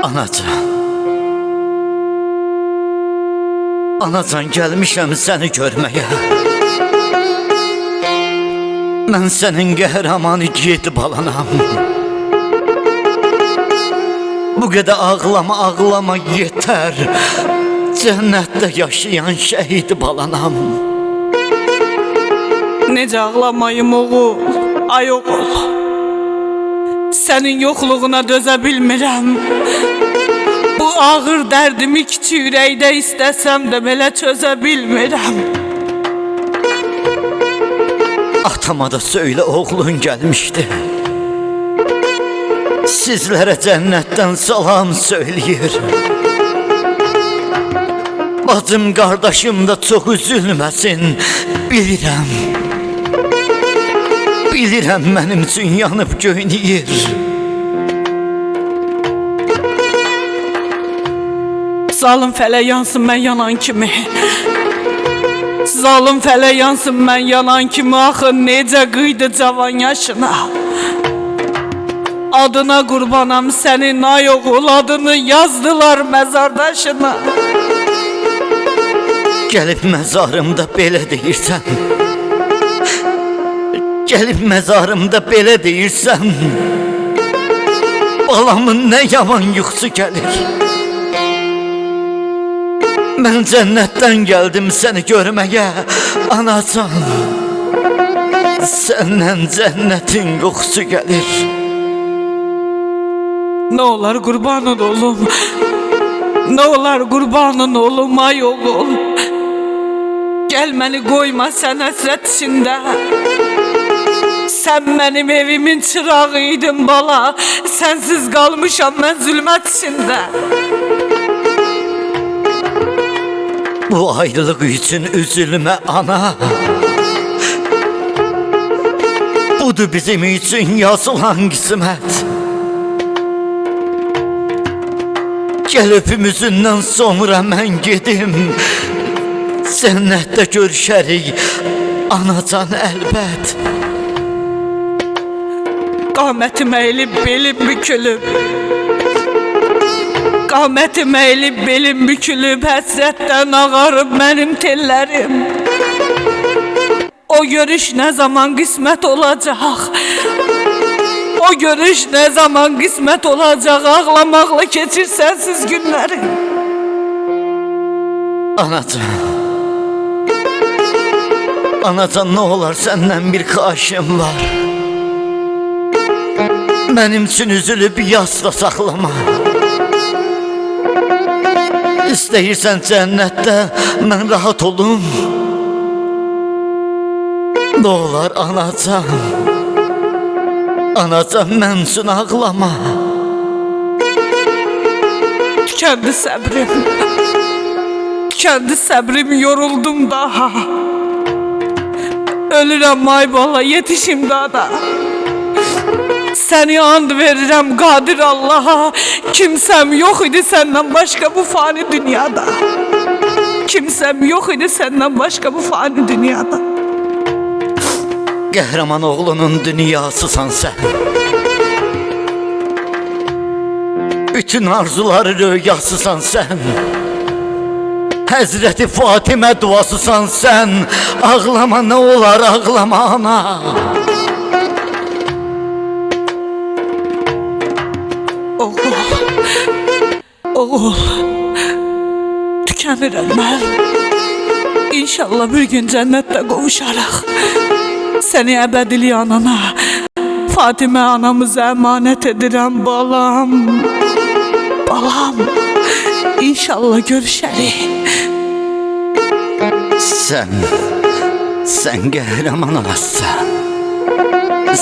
Anacan. Anacan, gəlmişəm səni görməyə. Mən sənin qəhrəmanı yiğit balanam. Bu qədər ağlama yetər. Cənnətdə yaşayan şəhid balanam. Necə ağlamayım oğul, ay oğul. Sənin yoxluğuna dözə bilmirəm. Bu ağır dərdimi kiçik ürəkdə istəsəm də belə çözə bilmirəm. Atama da söylə, oğlun gəlmişdi. Sizlərə cənnətdən salam söyləyir. Bacım, qardaşım da çox üzülməsin. Bilirəm. Bilirəm mənim üçün yanıb göynəyir. Zalım fələk yansın mən yanan kimi. Zalım fələk yansın mən yanan kimi. Axı necə qıydı cavan yaşına. Adına qurbanam sənin ay oğul, adını yazdılar məzardaşına. Gəlib məzarımda belə deyirsən. Gəlib məzarımda belə deyirsən. Balamın nə yaman yuxusu gəlir. Mən cənnətdən gəldim səni görməyə, anacan. Səndən cənnətin qoxusu gəlir. Nə olar qurbanın olum. Nə olar qurbanın olum ay oğul. Gəl məni qoyma sən həsrət içində. Sən mənim evimin çırağı idin bala. Sənsiz qalmışam mən zülmət içində. Bu ayrılıq üçün üzülmə ana. Budur bizim üçün yazılan qismət. Gəl öpümüzündən sonra mən gedim. Cənnətdə görüşərik, anacan əlbət. Qamətim əyilib, belim bükülüb. Qamətim əyilib, belim bükülüb. Həsrətdən ağarıb mənim tellərim. O görüş nə zaman qismət olacaq? O görüş nə zaman qismət olacaq? Ağlamaqla keçir sənsiz günlərim. Anacan. Anacan, nə olar səndən bir xahişim var. Mənim üçün üzülüb yasda saxlama. İstəyirsən cənnətdə mən rahat olum. Nə olar anacan. Anacan, mən üçün ağlama. Tükendi səbrim. Tükendi səbrim, yoruldum daha. Ölürəm ay bala, yetişim daha. Səni and verirəm qadir Allaha. Kimsəm yox idi səndən başqa bu fani dünyada. Kimsəm yox idi səndən başqa bu fani dünyada. Qəhrəman oğlunun dünyasısan sən. Bütün arzuları rüyasısan sən. Həzrəti Fatimə duasısan sən. Ağlama, nə olar ağlama ana. Oğul, tükənirəm mən. İnşallah bir gün cənnətdə qovuşarıq. Səni əbədilik anana, Fatimə anamıza əmanət edirəm balam. Balam, İnşallah görüşərik. Sən qəhrəman anasısan.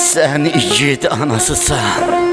Sən igid anasısan.